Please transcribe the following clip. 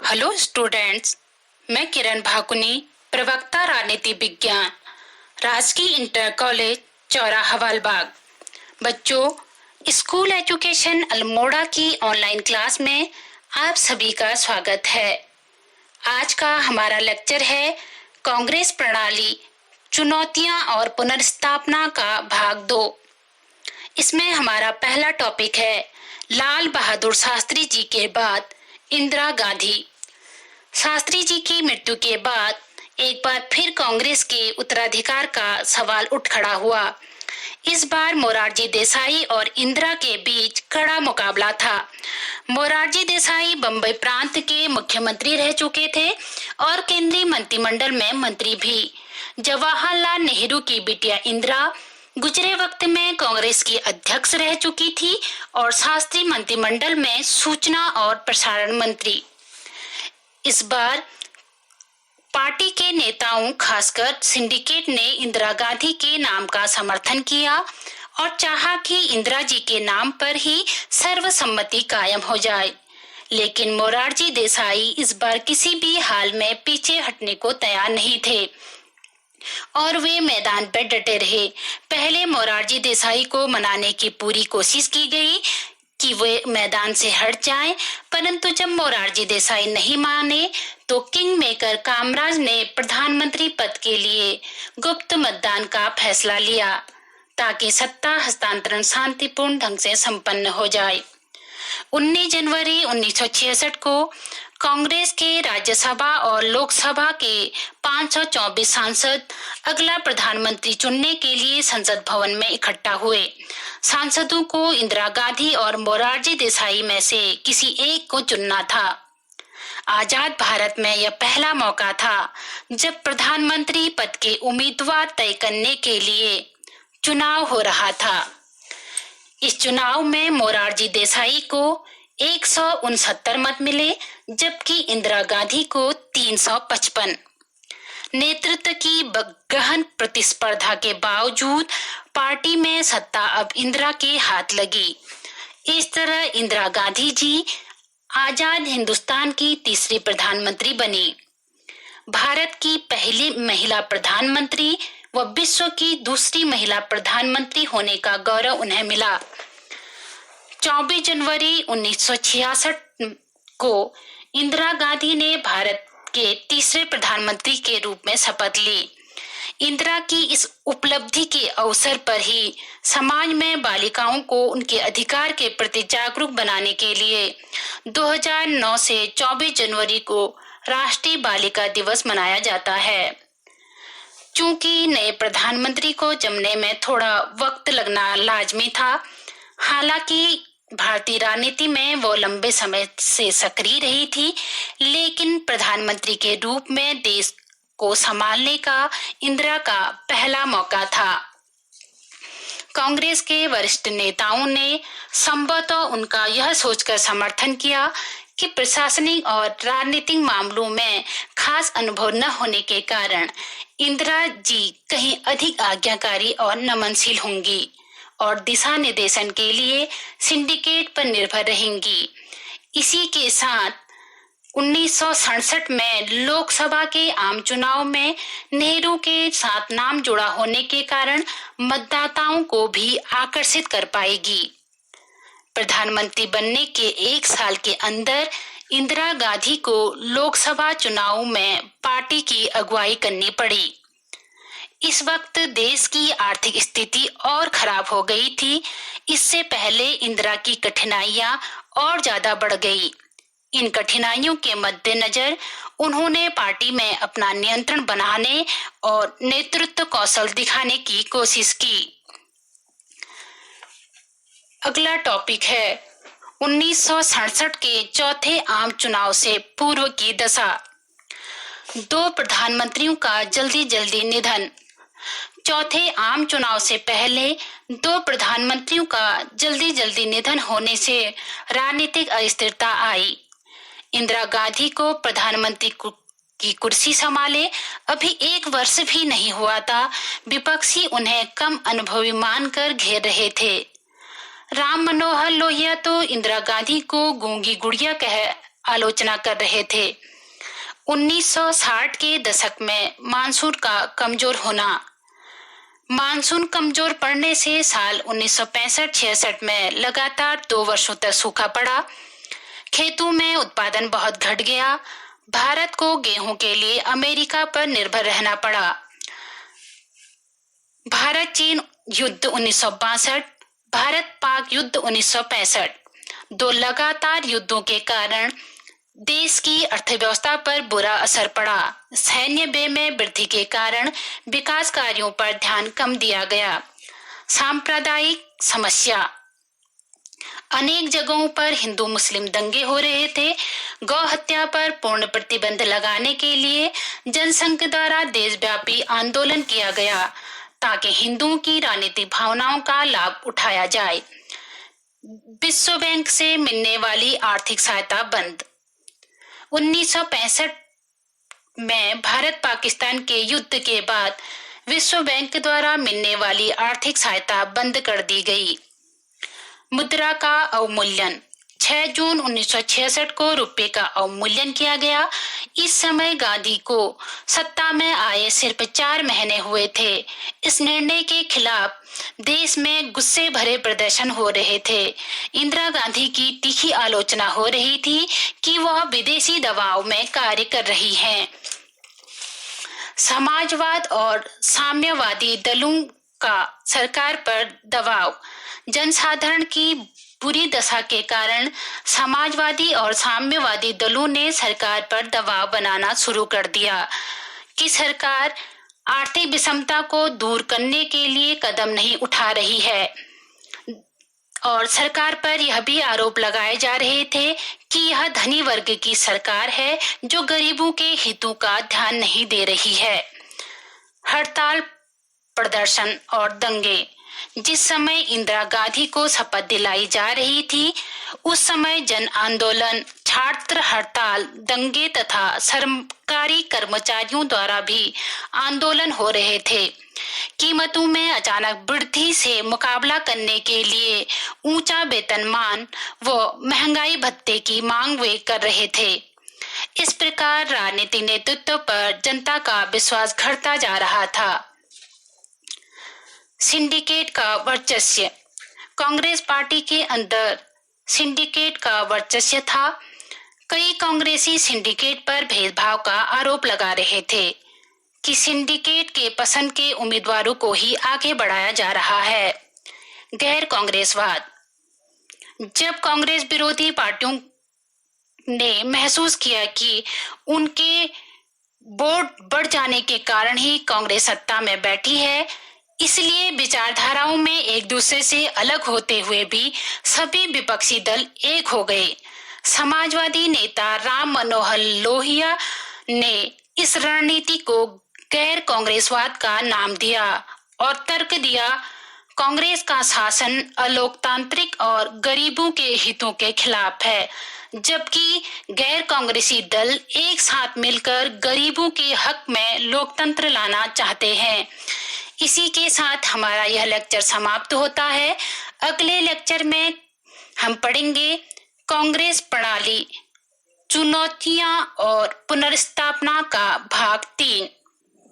Hello students, मैं किरण भाकुनी, प्रवक्ता राजनीति विज्ञान, राजकीय इंटर कॉलेज चौराहा हवालबाग। बच्चों, स्कूल एजुकेशन अल्मोड़ा की ऑनलाइन क्लास में आप सभी का स्वागत है। आज का हमारा लेक्चर है कांग्रेस प्रणाली, चुनौतियां और पुनर्स्थापना का भाग 2। इसमें हमारा पहला टॉपिक है लाल बहादुर शास्त्री जी के बाद इंदिरा गांधी। शास्त्री जी की मृत्यु के बाद एक बार फिर कांग्रेस के उत्तराधिकार का सवाल उठ खड़ा हुआ। इस बार मोरारजी देसाई और इंदिरा के बीच कड़ा मुकाबला था। मोरारजी देसाई बंबई प्रांत के मुख्यमंत्री रह चुके थे और केंद्रीय मंत्रिमंडल में मंत्री भी। जवाहरलाल नेहरू की बिटिया इंदिरा गुजरे वक्त में कांग्रेस की अध्यक्ष रह चुकी थी और शास्त्री मंत्रिमंडल में सूचना और प्रसारण मंत्री। इस बार पार्टी के नेताओं, खासकर सिंडिकेट ने इंदिरा गांधी के नाम का समर्थन किया और चाहा कि इंदिरा जी के नाम पर ही सर्वसम्मति कायम हो जाए। लेकिन मोरारजी देसाई इस बार किसी भी हाल में पीछे हटने को तैयार नहीं थे और वे मैदान पर डटे रहे। पहले मोरारजी देसाई को मनाने की पूरी कोशिश की गई कि वे मैदान से हट जाएं, परंतु जब मोरारजी देसाई नहीं माने तो किंग मेकर कामराज ने प्रधानमंत्री पद के लिए गुप्त मतदान का फैसला लिया ताकि सत्ता हस्तांतरण शांतिपूर्ण ढंग से संपन्न हो जाए। 19 जनवरी 1966 को कांग्रेस के राज्यसभा और लोकसभा के 524 सांसद अगला प्रधानमंत्री चुनने के लिए संसद भवन में इकट्ठा हुए। सांसदों को इंदिरा गांधी और मोरारजी देसाई में से किसी एक को चुनना था। आजाद भारत में यह पहला मौका था जब प्रधानमंत्री पद के उम्मीदवार तय करने के लिए चुनाव हो रहा था। इस चुनाव में मोरारजी देसाई को 169 मत मिले, जबकि इंदिरा गांधी को 355। नेतृत्व की गहन प्रतिस्पर्धा के बावजूद पार्टी में सत्ता अब इंदिरा के हाथ लगी। इस तरह इंदिरा गांधी जी आजाद हिंदुस्तान की तीसरी प्रधानमंत्री बनी, भारत की पहली महिला प्रधानमंत्री व विश्व की दूसरी महिला प्रधानमंत्री होने का गौरव उन्हें मिला। 24 जनवरी 1966 को इंदिरा गांधी ने भारत के तीसरे प्रधानमंत्री के रूप में शपथ ली। इंदिरा की इस उपलब्धि के अवसर पर ही समाज में बालिकाओं को उनके अधिकार के प्रति जागरूक बनाने के लिए 2009 से 24 जनवरी को राष्ट्रीय बालिका दिवस मनाया जाता है। चूंकि नए प्रधानमंत्री को जमने में थोड़ा वक्त लगना लाजमी था, हालांकि भारतीय राजनीति में वो लंबे समय से सक्रिय रही थी, लेकिन प्रधानमंत्री के रूप में देश को संभालने का इंदिरा का पहला मौका था। कांग्रेस के वरिष्ठ नेताओं ने संभवतः उनका यह सोचकर समर्थन किया कि प्रशासनिक और राजनीतिक मामलों में खास अनुभव न होने के कारण इंदिरा जी कहीं अधिक आज्ञाकारी और नमनशील होंगी और दिशा निर्देशन के लिए सिंडिकेट पर निर्भर रहेंगी। इसी के साथ 1967 में लोकसभा के आम चुनाव में नेहरू के साथ नाम जुड़ा होने के कारण मतदाताओं को भी आकर्षित कर पाएगी। प्रधानमंत्री बनने के एक साल के अंदर इंदिरा गांधी को लोकसभा चुनाव में पार्टी की अगुवाई करनी पड़ी। इस वक्त देश की आर्थिक स्थिति और खराब हो गई थी। इससे पहले इंदिरा की कठिनाइयां और ज्यादा बढ़ गई। इन कठिनाइयों के मद्देनजर उन्होंने पार्टी में अपना नियंत्रण बनाने और नेतृत्व कौशल दिखाने की कोशिश की। अगला टॉपिक है 1967 के चौथे आम चुनाव से पूर्व की दशा। 2 प्रधानमंत्रियों का जल्दी जल्दी निधन। चौथे आम चुनाव से पहले 2 प्रधानमंत्रियों का जल्दी जल्दी निधन होने से राजनीतिक अस्थिरता आई। इंदिरा गांधी को प्रधानमंत्री की कुर्सी संभाले अभी 1 वर्ष भी नहीं हुआ था। विपक्षी उन्हें कम अनुभवी मानकर घेर रहे थे। राम मनोहर लोहिया तो इंदिरा गांधी को गूंगी गुड़िया कह आलोचना कर रहे थे। 1960 के दशक में मानसून का कमजोर होना। मानसून कमजोर पड़ने से साल 1965-66 में लगातार 2 वर्षों तक सूखा पड़ा। खेतों में उत्पादन बहुत घट गया। भारत को गेहूं के लिए अमेरिका पर निर्भर रहना पड़ा। भारत चीन युद्ध 1962, भारत पाक युद्ध 1965। 2 लगातार युद्धों के कारण देश की अर्थव्यवस्था पर बुरा असर पड़ा। सैन्य व्यय में वृद्धि के कारण विकास कार्यों पर ध्यान कम दिया गया। सांप्रदायिक समस्या। अनेक जगहों पर हिंदू मुस्लिम दंगे हो रहे थे। गौ हत्या पर पूर्ण प्रतिबंध लगाने के लिए जनसंघ द्वारा देशव्यापी आंदोलन किया गया ताकि हिंदुओं की राजनीतिक भावनाओं का लाभ उठाया जाए। विश्व बैंक से मिलने वाली आर्थिक सहायता बंद। 1965 में भारत पाकिस्तान के युद्ध के बाद विश्व बैंक द्वारा मिलने वाली आर्थिक सहायता बंद कर दी गई। मुद्रा का अवमूल्यन। 6 जून 1966 को रुपए का अवमूल्यन किया गया। इस समय गांधी को सत्ता में आए सिर्फ 4 महीने हुए थे। इस निर्णय के खिलाफ देश में गुस्से भरे प्रदर्शन हो रहे थे। इंदिरा गांधी की तीखी आलोचना हो रही थी कि वह विदेशी दबाव में कार्य कर रही हैं। समाजवाद और साम्यवादी दलों का सरकार पर दबाव। जनसाधारण की बुरी दशा के कारण समाजवादी और साम्यवादी दलों ने सरकार पर दबाव बनाना शुरू कर दिया कि सरकार आर्थिक विषमता को दूर करने के लिए कदम नहीं उठा रही है, और सरकार पर यह भी आरोप लगाए जा रहे थे कि यह धनी वर्ग की सरकार है जो गरीबों के हितों का ध्यान नहीं दे रही है। हड़ताल, प्रदर्शन और दंगे। जिस समय इंदिरा गांधी को शपथ दिलाई जा रही थी, उस समय जन आंदोलन, छात्र हड़ताल, दंगे तथा सरकारी कर्मचारियों द्वारा भी आंदोलन हो रहे थे। कीमतों में अचानक वृद्धि से मुकाबला करने के लिए ऊंचा वेतनमान व महंगाई भत्ते की मांग वे कर रहे थे। इस प्रकार राजनीतिक नेतृत्व पर जनता का विश्वास घटता जा रहा था। सिंडिकेट का वर्चस्व। कांग्रेस पार्टी के अंदर सिंडिकेट का वर्चस्व था। कई कांग्रेसी सिंडिकेट पर भेदभाव का आरोप लगा रहे थे कि सिंडिकेट के पसंद के उम्मीदवारों को ही आगे बढ़ाया जा रहा है। गैर कांग्रेसवाद। जब कांग्रेस विरोधी पार्टियों ने महसूस किया कि उनके वोट बढ़ जाने के कारण ही कांग्रेस सत्ता में बैठी है, इसलिए विचारधाराओं में एक दूसरे से अलग होते हुए भी सभी विपक्षी दल एक हो गए। समाजवादी नेता राम मनोहर लोहिया ने इस रणनीति को गैर कांग्रेसवाद का नाम दिया और तर्क दिया, कांग्रेस का शासन अलोकतांत्रिक और गरीबों के हितों के खिलाफ है, जबकि गैर कांग्रेसी दल एक साथ मिलकर गरीबों के हक में लोकतंत्र लाना चाहते हैं। इसी के साथ हमारा यह लेक्चर समाप्त होता है। अगले लेक्चर में हम पढ़ेंगे कांग्रेस प्रणाली, चुनौतियां और पुनर्स्थापना का भाग 3।